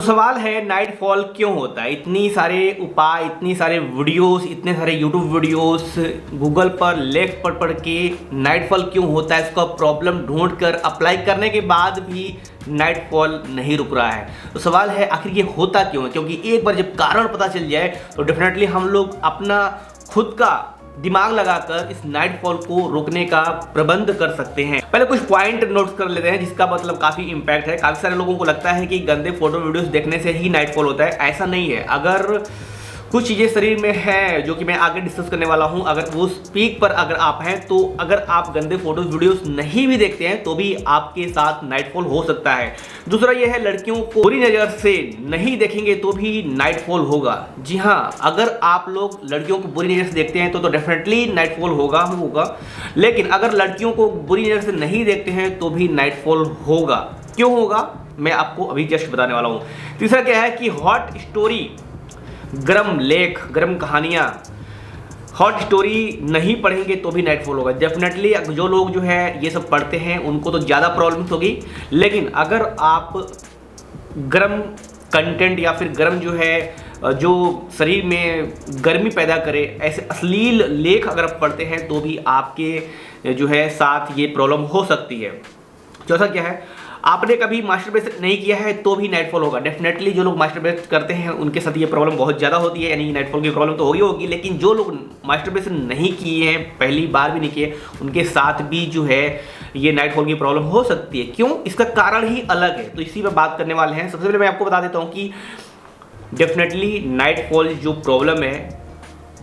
सवाल है night fall क्यों होता है। इतनी सारे उपाय, इतनी सारे वीडियोस, इतने सारे यूट्यूब वीडियोस गूगल पर लेख पढ़ के नाइट फॉल क्यों होता है, इसका प्रॉब्लम ढूंढ कर अप्लाई करने के बाद भी नाइट फॉल नहीं रुक रहा है। तो सवाल है आखिर ये होता क्यों है, क्योंकि एक बार जब कारण पता चल जाए तो डेफिनेटली हम लोग अपना खुद का दिमाग लगाकर इस नाइट फॉल को रोकने का प्रबंध कर सकते हैं। पहले कुछ पॉइंट नोट कर लेते हैं जिसका मतलब काफी इंपैक्ट है। काफी सारे लोगों को लगता है कि गंदे फोटो वीडियोस देखने से ही नाइट फॉल होता है, ऐसा नहीं है। अगर कुछ चीज़ें शरीर में है जो कि मैं आगे डिस्कस करने वाला हूं, अगर वो पीक पर अगर आप हैं तो अगर आप गंदे फोटोज वीडियोस नहीं भी देखते हैं तो भी आपके साथ नाइट फॉल हो सकता है। दूसरा ये है लड़कियों को बुरी नज़र से नहीं देखेंगे तो भी नाइट फॉल होगा। जी हाँ, अगर आप लोग लड़कियों को बुरी नज़र से देखते हैं तो डेफिनेटली नाइट फॉल होगा। लेकिन अगर लड़कियों को बुरी नज़र से नहीं देखते हैं तो भी नाइट फॉल होगा। क्यों होगा मैं आपको अभी जस्ट बताने वाला हूँ। तीसरा क्या है कि हॉट स्टोरी, गरम लेख, गरम कहानियाँ, हॉट स्टोरी नहीं पढ़ेंगे तो भी नाइट फॉल होगा। डेफिनेटली जो लोग जो है ये सब पढ़ते हैं उनको तो ज़्यादा प्रॉब्लम्स होगी, लेकिन अगर आप गरम कंटेंट या फिर गरम जो है जो शरीर में गर्मी पैदा करे ऐसे अश्लील लेख अगर आप पढ़ते हैं तो भी आपके जो है साथ ये प्रॉब्लम हो सकती है। चौथा क्या है, आपने कभी मास्टरबेशन नहीं किया है तो भी नाइट फॉल होगा। डेफिनेटली जो लोग मास्टरबेशन करते हैं उनके साथ ये प्रॉब्लम बहुत ज़्यादा होती है, यानी नाइट फॉल की प्रॉब्लम तो होगी। लेकिन जो लोग मास्टरबेशन नहीं किए हैं, पहली बार भी नहीं किए, उनके साथ भी जो है ये नाइट फॉल की प्रॉब्लम हो सकती है। क्यों, इसका कारण ही अलग है, तो इसी पर बात करने वाले हैं। सबसे पहले मैं आपको बता देता हूँ कि डेफिनेटली नाइट फॉल जो प्रॉब्लम है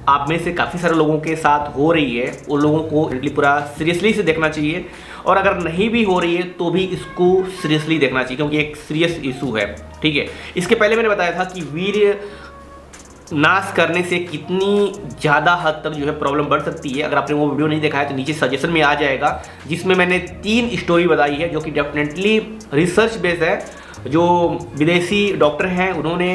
आप में से काफ़ी सारे लोगों के साथ हो रही है, उन लोगों को पूरा सीरियसली से देखना चाहिए, और अगर नहीं भी हो रही है तो भी इसको सीरियसली देखना चाहिए क्योंकि एक सीरियस इशू है। ठीक है, इसके पहले मैंने बताया था कि वीर्य नाश करने से कितनी ज़्यादा हद तक जो है प्रॉब्लम बढ़ सकती है। अगर आपने वो वीडियो नहीं देखा है तो नीचे सजेशन में आ जाएगा, जिसमें मैंने 3 स्टोरी बताई है जो कि डेफिनेटली रिसर्च बेस्ड है। जो विदेशी डॉक्टर हैं उन्होंने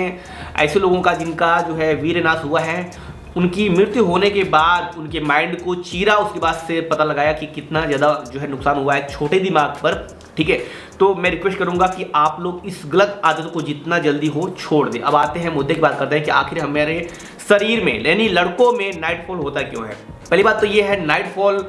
ऐसे लोगों का जिनका जो है वीर्य नाश हुआ है, उनकी मृत्यु होने के बाद उनके माइंड को चीरा, उसके बाद से पता लगाया कि कितना ज़्यादा जो है नुकसान हुआ है छोटे दिमाग पर। ठीक है, तो मैं रिक्वेस्ट करूंगा कि आप लोग इस गलत आदत को जितना जल्दी हो छोड़ दें। अब आते हैं मुद्दे की बात करते हैं कि आखिर हमारे शरीर में यानी लड़कों में नाइट फॉल होता क्यों है। पहली बात तो ये है, नाइट फॉल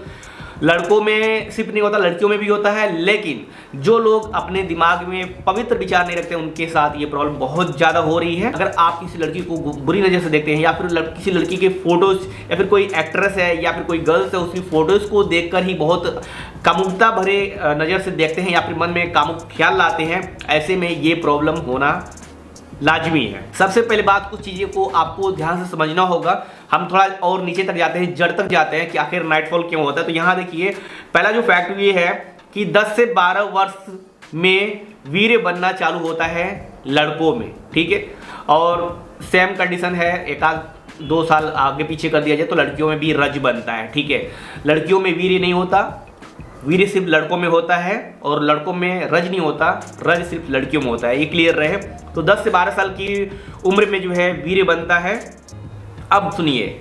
लड़कों में सिर्फ नहीं होता, लड़कियों में भी होता है। लेकिन जो लोग अपने दिमाग में पवित्र विचार नहीं रखते उनके साथ ये प्रॉब्लम बहुत ज़्यादा हो रही है। अगर आप किसी लड़की को बुरी नज़र से देखते हैं या फिर किसी लड़की के फोटोज या फिर कोई एक्ट्रेस है या फिर कोई गर्ल्स है उसकी फोटोज़ को देखकर ही बहुत कामुकता भरे नज़र से देखते हैं या फिर मन में कामुक ख्याल लाते हैं, ऐसे में ये प्रॉब्लम होना लाजमी है। सबसे पहले बात, कुछ चीज़ें को आपको ध्यान से समझना होगा। हम थोड़ा और नीचे तक जाते हैं, जड़ तक जाते हैं कि आखिर नाइट फॉल क्यों होता है। तो यहाँ देखिए, पहला जो फैक्ट ये है कि 10 से 12 वर्ष में वीर्य बनना चालू होता है लड़कों में। ठीक है, और सेम कंडीशन है, एक आध 2 साल आगे पीछे कर दिया जाए तो लड़कियों में भी रज बनता है। ठीक है, लड़कियों में वीर्य नहीं होता, वीर्य सिर्फ लड़कों में होता है, और लड़कों में रज नहीं होता, रज सिर्फ लड़कियों में होता है। ये क्लियर रहे। तो 10 से 12 साल की उम्र में जो है वीर्य बनता है। अब सुनिए,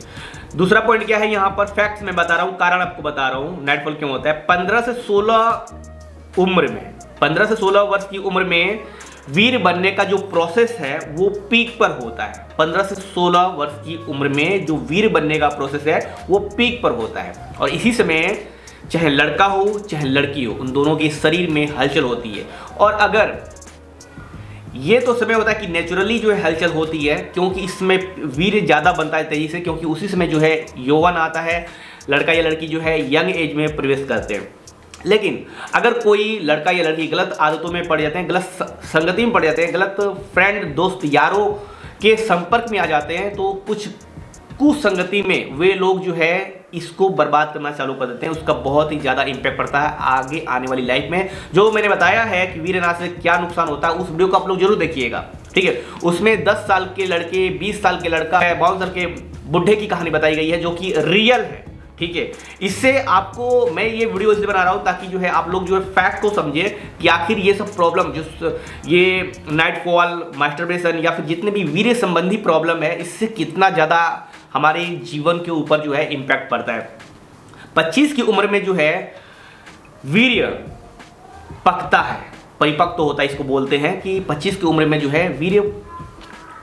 दूसरा पॉइंट क्या है, यहाँ पर फैक्ट्स मैं बता रहा हूँ, कारण आपको बता रहा हूँ नाइट फॉल क्यों होता है। 15 से 16 उम्र में, 15 से 16 वर्ष की उम्र में वीर्य बनने का जो प्रोसेस है वो पीक पर होता है। 15 से 16 वर्ष की उम्र में जो वीर्य बनने का प्रोसेस है वो पीक पर होता है, और इसी समय चाहे लड़का हो चाहे लड़की हो, उन दोनों के शरीर में हलचल होती है। और अगर ये तो समय होता है कि नेचुरली जो है हलचल होती है, क्योंकि इसमें वीर्य ज़्यादा बनता है तेजी से, क्योंकि उसी समय जो है यौवन आता है, लड़का या लड़की जो है यंग एज में प्रवेश करते हैं। लेकिन अगर कोई लड़का या लड़की गलत आदतों में पड़ जाते हैं, गलत संगति में पड़ जाते हैं, गलत फ्रेंड दोस्त यारों के संपर्क में आ जाते हैं, तो कुछ कुसंगति में वे लोग जो है इसको बर्बाद करना चालू कर देते हैं। उसका बहुत ही ज़्यादा इम्पैक्ट पड़ता है आगे आने वाली लाइफ में। जो मैंने बताया है कि वीर्यनाश से क्या नुकसान होता है, उस वीडियो को आप लोग जरूर देखिएगा। ठीक है, उसमें 10 साल के लड़के, 20 साल के लड़का, 52 साल के बुढ़े की कहानी बताई गई है जो कि रियल है। ठीक है, इससे आपको मैं ये वीडियो इसलिए बना रहा हूँ ताकि जो है आप लोग जो है फैक्ट को समझे कि आखिर ये सब प्रॉब्लम, जो ये नाइट फॉल, मास्टरबेशन या फिर जितने भी वीर्य संबंधी प्रॉब्लम है, इससे कितना ज़्यादा हमारे जीवन के ऊपर जो है इम्पैक्ट पड़ता है। 25 की उम्र में जो है वीर्य पकता है, परिपक्व होता है, इसको बोलते हैं कि 25 की उम्र में जो है वीर्य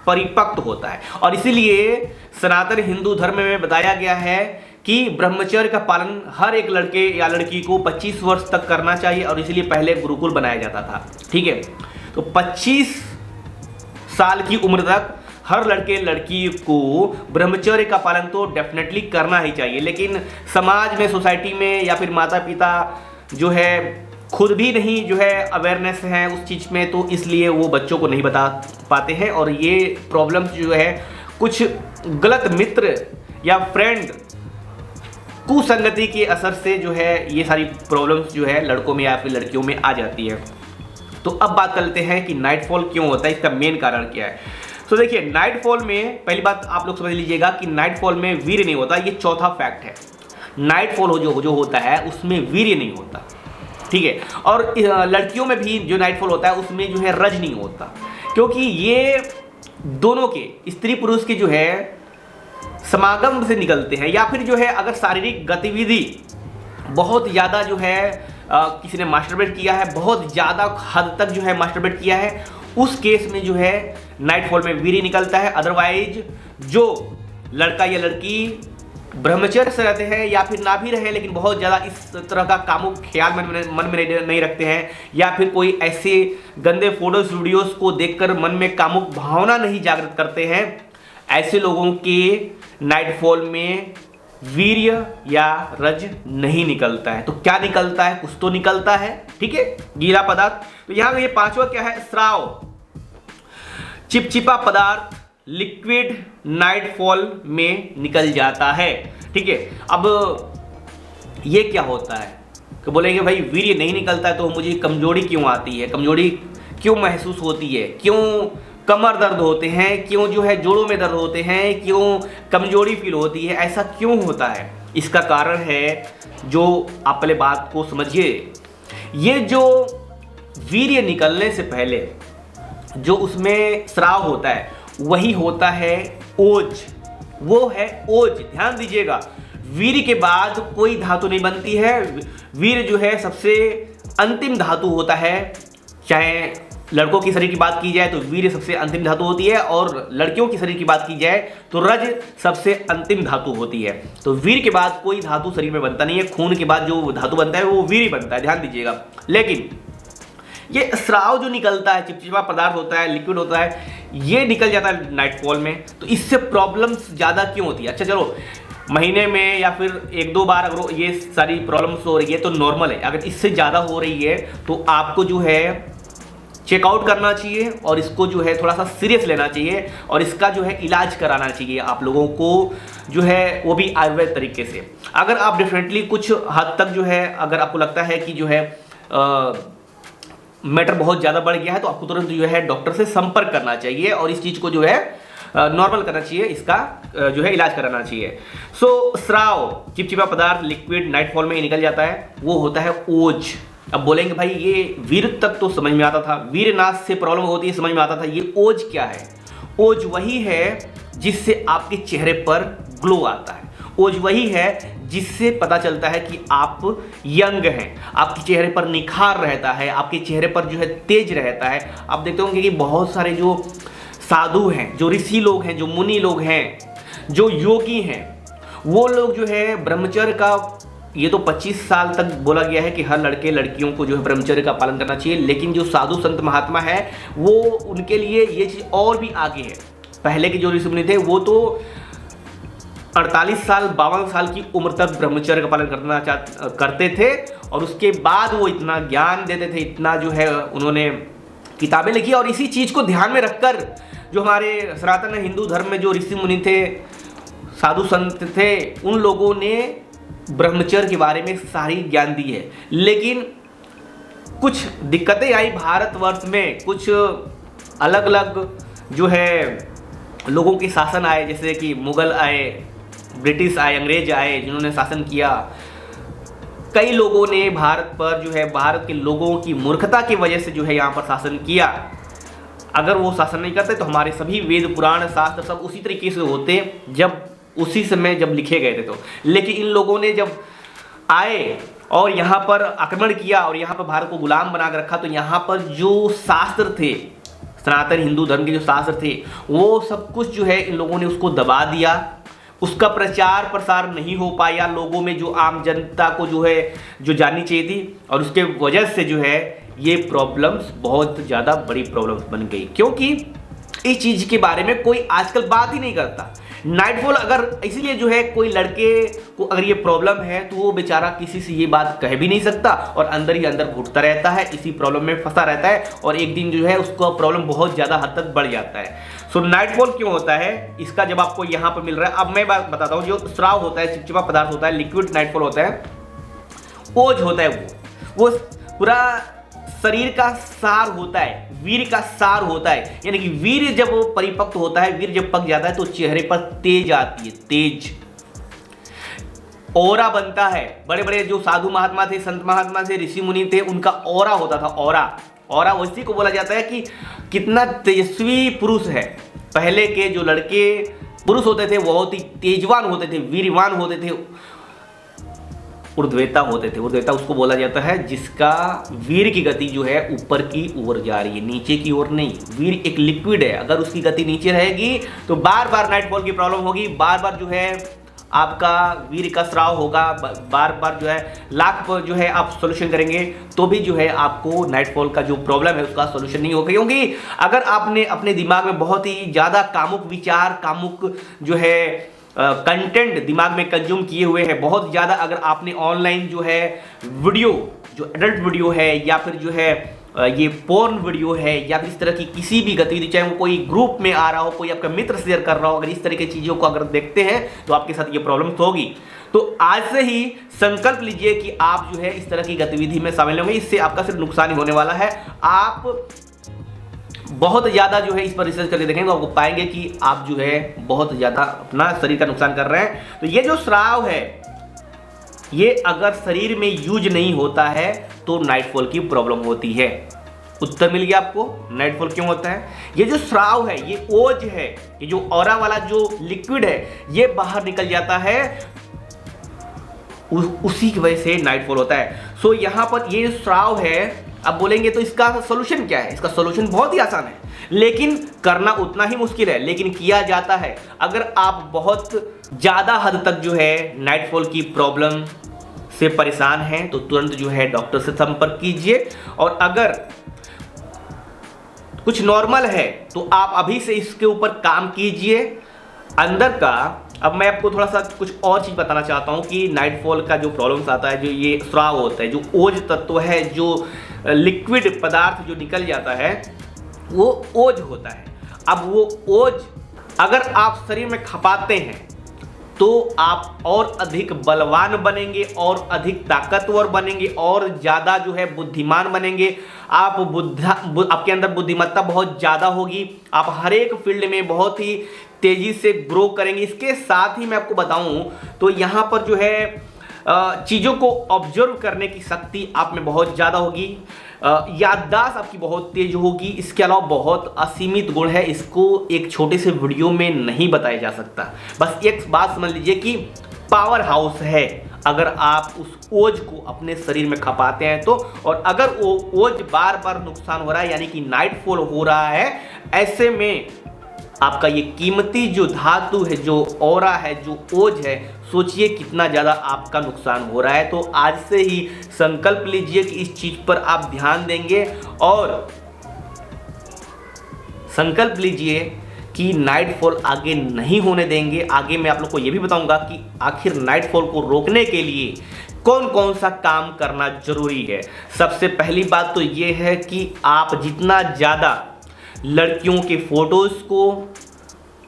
परिपक्व होता है। और इसीलिए सनातन हिंदू धर्म में बताया गया है कि ब्रह्मचर्य का पालन हर एक लड़के या लड़की को 25 वर्ष तक करना चाहिए, और इसीलिए पहले गुरुकुल बनाया जाता था। ठीक है, तो 25 साल की उम्र तक हर लड़के लड़की को ब्रह्मचर्य का पालन तो डेफिनेटली करना ही चाहिए। लेकिन समाज में, सोसाइटी में, या फिर माता पिता जो है खुद भी नहीं जो है अवेयरनेस है उस चीज़ में, तो इसलिए वो बच्चों को नहीं बता पाते हैं। और ये प्रॉब्लम्स जो है कुछ गलत मित्र या फ्रेंड कुसंगति के असर से जो है ये सारी प्रॉब्लम्स जो है लड़कों में या फिर लड़कियों में आ जाती है। तो अब बात कर लेते हैं कि नाइटफॉल क्यों होता है, इसका मेन कारण क्या है। तो देखिए, नाइटफॉल में पहली बात आप लोग समझ लीजिएगा कि नाइटफॉल में वीर्य नहीं होता, ये चौथा फैक्ट है। नाइटफॉल जो होता है उसमें वीर्य नहीं होता। ठीक है, और लड़कियों में भी जो नाइटफॉल होता है उसमें जो है रज नहीं होता, क्योंकि ये दोनों के, स्त्री पुरुष के जो है समागम से निकलते हैं, या फिर जो है अगर शारीरिक गतिविधि बहुत ज़्यादा जो है किसी ने मास्टरबेट किया है, बहुत ज़्यादा हद तक जो है मास्टरबेट किया है, उस केस में जो है नाइटफॉल में वीर्य निकलता है। अदरवाइज जो लड़का या लड़की ब्रह्मचर्य से रहते हैं या फिर ना भी रहे लेकिन बहुत ज़्यादा इस तरह का कामुक ख्याल मन में नहीं रखते हैं, या फिर कोई ऐसे गंदे फोटोज वीडियोस को देखकर मन में कामुक भावना नहीं जागृत करते हैं, ऐसे लोगों के नाइटफॉल में वीर्य या रज नहीं निकलता है। तो क्या निकलता है? कुछ तो निकलता है। ठीक है, गीला पदार्थ। तो यहां ये पांचवा क्या है? स्राव, चिपचिपा पदार्थ, लिक्विड नाइटफॉल में निकल जाता है। ठीक है, अब ये क्या होता है कि बोलेंगे भाई वीर्य नहीं निकलता है तो मुझे कमजोरी क्यों आती है, कमजोरी क्यों महसूस होती है, क्यों कमर दर्द होते हैं, क्यों जो है जोड़ों में दर्द होते हैं, क्यों कमजोरी फील होती है, ऐसा क्यों होता है? इसका कारण है जो आप पहले बात को समझिए, ये जो वीर्य निकलने से पहले जो उसमें स्राव होता है वही होता है ओज, वो है ओज। ध्यान दीजिएगा, वीर्य के बाद कोई धातु नहीं बनती है। वीर्य जो है सबसे अंतिम धातु होता है। चाहे लड़कों की शरीर की बात की जाए तो वीर्य सबसे अंतिम धातु होती है, और लड़कियों की शरीर की बात की जाए तो रज सबसे अंतिम धातु होती है। तो वीर्य के बाद कोई धातु शरीर में बनता नहीं है। खून के बाद जो धातु बनता है वो वीर्य बनता है, ध्यान दीजिएगा। लेकिन ये स्राव जो निकलता है, चिपचिपा पदार्थ होता है, लिक्विड होता है, ये निकल जाता है नाइटफॉल में। तो इससे प्रॉब्लम्स ज़्यादा क्यों होती है? अच्छा चलो, महीने में या फिर एक दो बार अगर ये सारी प्रॉब्लम्स हो रही है तो नॉर्मल है। अगर इससे ज़्यादा हो रही है तो आपको जो है चेकआउट करना चाहिए और इसको जो है थोड़ा सा सीरियस लेना चाहिए, और इसका जो है इलाज कराना चाहिए आप लोगों को, जो है वो भी आयुर्वेद तरीके से। अगर आप डेफिनेटली कुछ हद तक जो है, अगर आपको लगता है कि जो है मैटर बहुत ज़्यादा बढ़ गया है, तो आपको तुरंत जो है डॉक्टर से संपर्क करना चाहिए और इस चीज़ को जो है नॉर्मल करना चाहिए, इसका जो है इलाज कराना चाहिए। सो स्राव, चिपचिपा पदार्थ, लिक्विड नाइटफॉल में निकल जाता है, वो होता है ओज। अब बोलेंगे भाई ये वीर्य तक तो समझ में आता था, वीर्यनाश से प्रॉब्लम होती है समझ में आता था, ये ओज क्या है? ओज वही है जिससे आपके चेहरे पर ग्लो आता है। ओज वही है जिससे पता चलता है कि आप यंग हैं, आपके चेहरे पर निखार रहता है, आपके चेहरे पर जो है तेज रहता है। आप देखते होंगे कि बहुत सारे जो साधु हैं, जो ऋषि लोग हैं, जो मुनि लोग हैं, जो योगी हैं, वो लोग जो है ब्रह्मचर्य का, ये तो 25 साल तक बोला गया है कि हर लड़के लड़कियों को जो है ब्रह्मचर्य का पालन करना चाहिए, लेकिन जो साधु संत महात्मा है वो उनके लिए ये चीज़ और भी आगे है। पहले के जो ऋषि मुनि थे वो तो 48 साल 52 साल की उम्र तक ब्रह्मचर्य का पालन करते थे, और उसके बाद वो इतना ज्ञान देते थे, इतना जो है उन्होंने किताबें लिखी। और इसी चीज़ को ध्यान में रखकर जो हमारे सनातन हिंदू धर्म में जो ऋषि मुनि थे, साधु संत थे, उन लोगों ने ब्रह्मचर्य के बारे में सारी ज्ञान दी है। लेकिन कुछ दिक्कतें आई भारतवर्ष में, कुछ अलग अलग जो है लोगों के शासन आए, जैसे कि मुगल आए, ब्रिटिश आए, अंग्रेज आए, जिन्होंने शासन किया। कई लोगों ने भारत पर जो है, भारत के लोगों की मूर्खता की वजह से जो है यहाँ पर शासन किया। अगर वो शासन नहीं करते तो हमारे सभी वेद पुराण शास्त्र सब उसी तरीके से होते जब उसी समय जब लिखे गए थे। तो लेकिन इन लोगों ने जब आए और यहाँ पर आक्रमण किया और यहाँ पर भारत को गुलाम बना कर रखा, तो यहाँ पर जो शास्त्र थे, सनातन हिंदू धर्म के जो शास्त्र थे, वो सब कुछ जो है इन लोगों ने उसको दबा दिया। उसका प्रचार प्रसार नहीं हो पाया लोगों में, जो आम जनता को जो है जो जाननी चाहिए थी, और उसके वजह से जो है ये प्रॉब्लम्स बहुत ज़्यादा बड़ी प्रॉब्लम्स बन गई, क्योंकि इस चीज़ के बारे में कोई आजकल बात ही नहीं करता। नाइटफॉल अगर इसीलिए जो है कोई लड़के को अगर ये प्रॉब्लम है तो वो बेचारा किसी से ये बात कह भी नहीं सकता और अंदर ही अंदर घुटता रहता है, इसी प्रॉब्लम में फंसा रहता है, और एक दिन जो है उसको प्रॉब्लम बहुत ज़्यादा हद तक बढ़ जाता है। सो नाइटफॉल क्यों होता है, इसका जब आपको यहाँ पर मिल रहा है। अब मैं बात बताता हूँ, जो स्राव होता है, चिपचिपा पदार्थ होता है, लिक्विड नाइटफॉल होता है, ओज होता है, वो पूरा शरीर का सार होता है, वीर का सार होता है, यानी कि वीर जब परिपक्व होता है, वीर जब पक जाता है तो चेहरे पर तेज आती है, तेज ऑरा बनता है। बड़े बड़े जो साधु महात्मा थे, संत महात्मा थे, ऋषि मुनि थे, उनका ऑरा होता था, ऑरा। ऑरा उसी को बोला जाता है कि कितना तेजस्वी पुरुष है। पहले के जो लड़के पुरुष होते थे वो बहुत ही तेजवान होते थे, वीरवान होते थे, ऊर्ध्वेता होते थे। ऊर्ध्वेता उसको बोला जाता है जिसका वीर की गति जो है ऊपर की ओर जा रही है, नीचे की ओर नहीं। वीर एक लिक्विड है, अगर उसकी गति नीचे रहेगी तो बार बार नाइटफॉल की प्रॉब्लम होगी, बार बार जो है आपका वीर का स्राव होगा, बार बार जो है लाख पर जो है आप सोल्यूशन करेंगे तो भी जो है आपको नाइटफॉल का जो प्रॉब्लम है उसका सोल्यूशन नहीं होगा। क्योंकि अगर आपने अपने दिमाग में बहुत ही ज़्यादा कामुक विचार, कामुक जो है कंटेंट दिमाग में कंज्यूम किए हुए हैं बहुत ज़्यादा, अगर आपने ऑनलाइन जो है वीडियो, जो एडल्ट वीडियो है या फिर जो है ये पोर्न वीडियो है या फिर इस तरह की किसी भी गतिविधि, चाहे वो कोई ग्रुप में आ रहा हो, कोई आपका मित्र शेयर कर रहा हो, अगर इस तरह की चीज़ों को अगर देखते हैं तो आपके साथ ये प्रॉब्लम्स होगी। तो आज से ही संकल्प लीजिए कि आप जो है इस तरह की गतिविधि में शामिल होंगे, इससे आपका सिर्फ नुकसान ही होने वाला है। आप बहुत ज़्यादा जो है इस पर रिसर्च करके देखेंगे तो आपको पाएंगे कि आप जो है बहुत ज़्यादा अपना शरीर का नुकसान कर रहे हैं। तो ये जो स्राव है, ये अगर शरीर में यूज नहीं होता है तो नाइटफॉल की प्रॉब्लम होती है। उत्तर मिल गया आपको, नाइटफॉल क्यों होता है। ये जो स्राव है, ये ओज है, ये जो ऑरा वाला जो लिक्विड है, ये बाहर निकल जाता है, उसी की वजह से नाइटफॉल होता है। सो यहाँ पर ये स्राव है, अब बोलेंगे तो इसका सोल्यूशन क्या है। इसका सोल्यूशन बहुत ही आसान है, लेकिन करना उतना ही मुश्किल है, लेकिन किया जाता है। अगर आप बहुत ज़्यादा हद तक जो है नाइटफॉल की प्रॉब्लम से परेशान हैं तो तुरंत जो है डॉक्टर से संपर्क कीजिए, और अगर कुछ नॉर्मल है तो आप अभी से इसके ऊपर काम कीजिए अंदर का। अब मैं आपको थोड़ा सा कुछ और चीज़ बताना चाहता हूँ कि नाइटफॉल का जो प्रॉब्लम्स आता है, जो ये स्राव होता है, जो ओज तत्व है, जो लिक्विड पदार्थ जो निकल जाता है, वो ओज होता है। अब वो ओज अगर आप शरीर में खपाते हैं तो आप और अधिक बलवान बनेंगे, और अधिक ताकतवर बनेंगे, और ज़्यादा जो है बुद्धिमान बनेंगे। आपके अंदर बुद्धिमत्ता बहुत ज़्यादा होगी, आप हर एक फील्ड में बहुत ही तेज़ी से ग्रो करेंगे। इसके साथ ही मैं आपको बताऊं तो यहाँ पर जो है चीज़ों को ऑब्जर्व करने की शक्ति आप में बहुत ज़्यादा होगी, याददाश्त आपकी बहुत तेज होगी। इसके अलावा बहुत असीमित गुण है, इसको एक छोटे से वीडियो में नहीं बताया जा सकता। बस एक बात समझ लीजिए कि पावर हाउस है अगर आप उस ओज को अपने शरीर में खपाते हैं तो, और अगर वो ओज बार बार नुकसान हो रहा है, यानी कि नाइटफॉल हो रहा है, ऐसे में आपका ये कीमती जो धातु है, जो ऑरा है, जो ओज है, सोचिए कितना ज़्यादा आपका नुकसान हो रहा है। तो आज से ही संकल्प लीजिए कि इस चीज़ पर आप ध्यान देंगे, और संकल्प लीजिए कि नाइटफॉल आगे नहीं होने देंगे। आगे मैं आप लोग को ये भी बताऊंगा कि आखिर नाइटफॉल को रोकने के लिए कौन कौन सा काम करना जरूरी है। सबसे पहली बात तो ये है कि आप जितना ज़्यादा लड़कियों के फोटोज़ को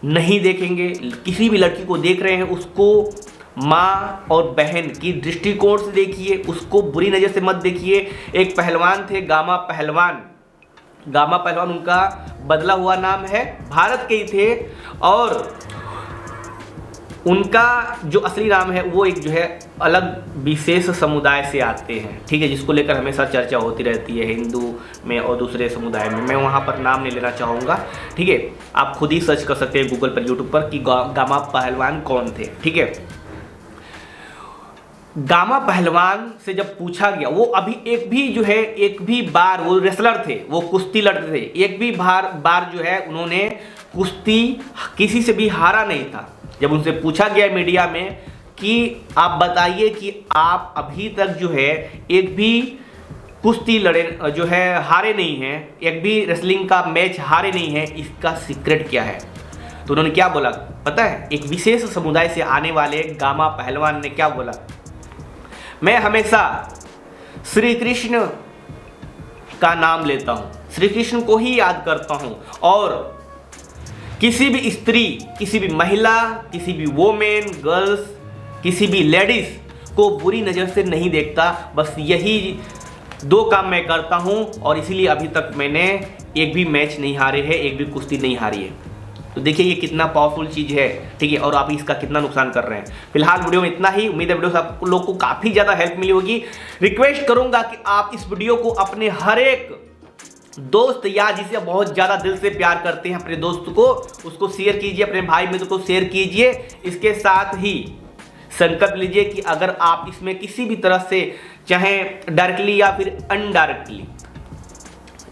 नहीं देखेंगे, किसी भी लड़की को देख रहे हैं उसको माँ और बहन की दृष्टिकोण से देखिए, उसको बुरी नज़र से मत देखिए। एक पहलवान थे, गामा पहलवान उनका बदला हुआ नाम है, भारत के ही थे, और उनका जो असली नाम है वो एक जो है अलग विशेष समुदाय से आते हैं, ठीक है, जिसको लेकर हमेशा चर्चा होती रहती है हिंदू में और दूसरे समुदाय में। मैं वहाँ पर नाम नहीं लेना चाहूँगा, ठीक है, आप खुद ही सर्च कर सकते हैं गूगल पर, यूट्यूब पर कि गामा पहलवान कौन थे, ठीक है। गामा पहलवान से जब पूछा गया, वो अभी एक भी बार वो रेसलर थे, वो कुश्ती लड़ते थे, एक भी बार जो है उन्होंने कुश्ती किसी से भी हारा नहीं था। जब उनसे पूछा गया मीडिया में कि आप बताइए कि आप अभी तक जो है एक भी कुश्ती लड़े जो है हारे नहीं हैं, एक भी रेसलिंग का मैच हारे नहीं हैं, इसका सीक्रेट क्या है? तो उन्होंने क्या बोला पता है? एक विशेष समुदाय से आने वाले गामा पहलवान ने क्या बोला? मैं हमेशा श्री कृष्ण का नाम लेता हूँ, श्री कृष्ण को ही याद करता हूँ, और किसी भी स्त्री, किसी भी महिला, किसी भी वोमेन, गर्ल्स, किसी भी लेडीज को बुरी नज़र से नहीं देखता। बस यही 2 काम मैं करता हूँ, और इसीलिए अभी तक मैंने एक भी मैच नहीं हारे है, एक भी कुश्ती नहीं हारी है। तो देखिए ये कितना पावरफुल चीज़ है, ठीक है, और आप इसका कितना नुकसान कर रहे हैं। फिलहाल वीडियो में इतना ही। उम्मीद है वीडियो से आप लोग को काफ़ी ज़्यादा हेल्प मिली होगी। रिक्वेस्ट करूंगा कि आप इस वीडियो को अपने हर एक दोस्त या जिसे बहुत ज़्यादा दिल से प्यार करते हैं अपने दोस्त को, उसको शेयर कीजिए, अपने भाई मित्र को शेयर कीजिए। इसके साथ ही संकल्प लीजिए कि अगर आप इसमें किसी भी तरह से, चाहे डायरेक्टली या फिर अनडायरेक्टली,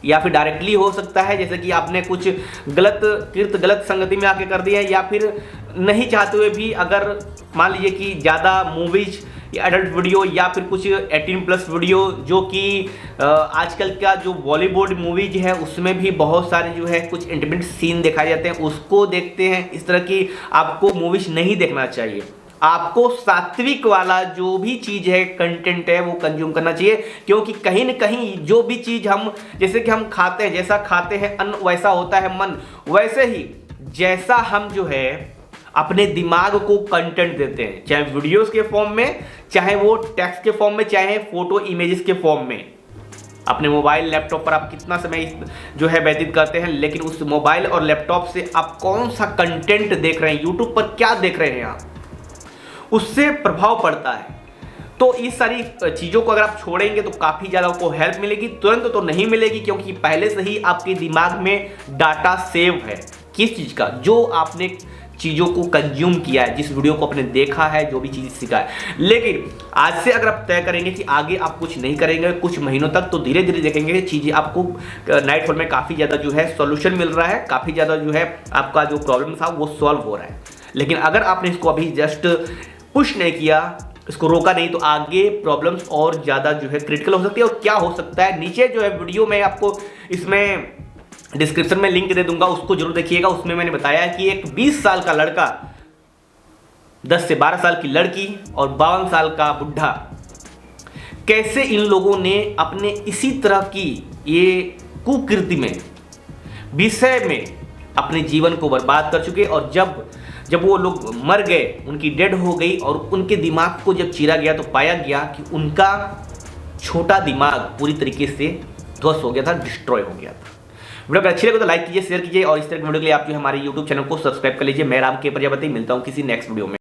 या फिर डायरेक्टली हो सकता है, जैसे कि आपने कुछ गलत संगति में आके कर दिया, या फिर नहीं चाहते हुए भी अगर मान लीजिए कि ज़्यादा मूवीज या एडल्ट वीडियो या फिर कुछ 18+ वीडियो, जो कि आजकल का जो बॉलीवुड मूवीज है उसमें भी बहुत सारे जो है कुछ इंटीमेट सीन दिखाए जाते हैं, उसको देखते हैं। इस तरह की आपको मूवीज नहीं देखना चाहिए। आपको सात्विक वाला जो भी चीज़ है, कंटेंट है, वो कंज्यूम करना चाहिए, क्योंकि कहीं न कहीं जो भी चीज़ हम, जैसे कि हम खाते हैं, जैसा खाते हैं अन्न वैसा होता है मन, वैसे ही जैसा हम जो है अपने दिमाग को कंटेंट देते हैं, चाहे वीडियोस के फॉर्म में, चाहे वो टेक्स्ट के फॉर्म में, चाहे फोटो इमेजेस के फॉर्म में। अपने मोबाइल लैपटॉप पर आप कितना समय जो है व्यतीत करते हैं, लेकिन उस मोबाइल और लैपटॉप से आप कौन सा कंटेंट देख रहे हैं, यूट्यूब पर क्या देख रहे हैं आप, उससे प्रभाव पड़ता है। तो इस सारी चीज़ों को अगर आप छोड़ेंगे तो काफ़ी ज़्यादा आपको हेल्प मिलेगी। तुरंत तो नहीं मिलेगी, क्योंकि पहले से ही आपके दिमाग में डाटा सेव है किस चीज़ का, जो आपने चीज़ों को कंज्यूम किया है, जिस वीडियो को आपने देखा है, जो भी चीज़ सीखा है। लेकिन आज से अगर आप तय करेंगे कि आगे आप कुछ नहीं करेंगे कुछ महीनों तक, तो धीरे धीरे देखेंगे चीज़ें आपको नाइटफॉल में काफ़ी ज़्यादा जो है सॉल्यूशन मिल रहा है, काफ़ी ज़्यादा जो है आपका जो प्रॉब्लम था वो सॉल्व हो रहा है। लेकिन अगर आपने इसको अभी जस्ट पुश नहीं किया, इसको रोका नहीं, तो आगे प्रॉब्लम्स और ज़्यादा जो है क्रिटिकल हो सकती है। और क्या हो सकता है, नीचे जो है वीडियो में आपको इसमें डिस्क्रिप्शन में लिंक दे दूंगा, उसको जरूर देखिएगा। उसमें मैंने बताया कि एक 20 साल का लड़का, 10 से 12 साल की लड़की और 52 साल का बुढ़ा, कैसे इन लोगों ने अपने इसी तरह की ये कुकृति में, विषय में अपने जीवन को बर्बाद कर चुके। और जब वो लोग मर गए, उनकी डेड हो गई, और उनके दिमाग को जब चीरा गया तो पाया गया कि उनका छोटा दिमाग पूरी तरीके से ध्वस्त हो गया था, डिस्ट्रॉय हो गया था। वीडियो अगर अच्छी लगे तो लाइक कीजिए, शेयर कीजिए, और इस तरह की वीडियो के लिए आप जो हमारे यूट्यूब चैनल को सब्सक्राइब कर लीजिए। मैं राम के प्रजापति, मिलता हूँ किसी नेक्स्ट वीडियो में।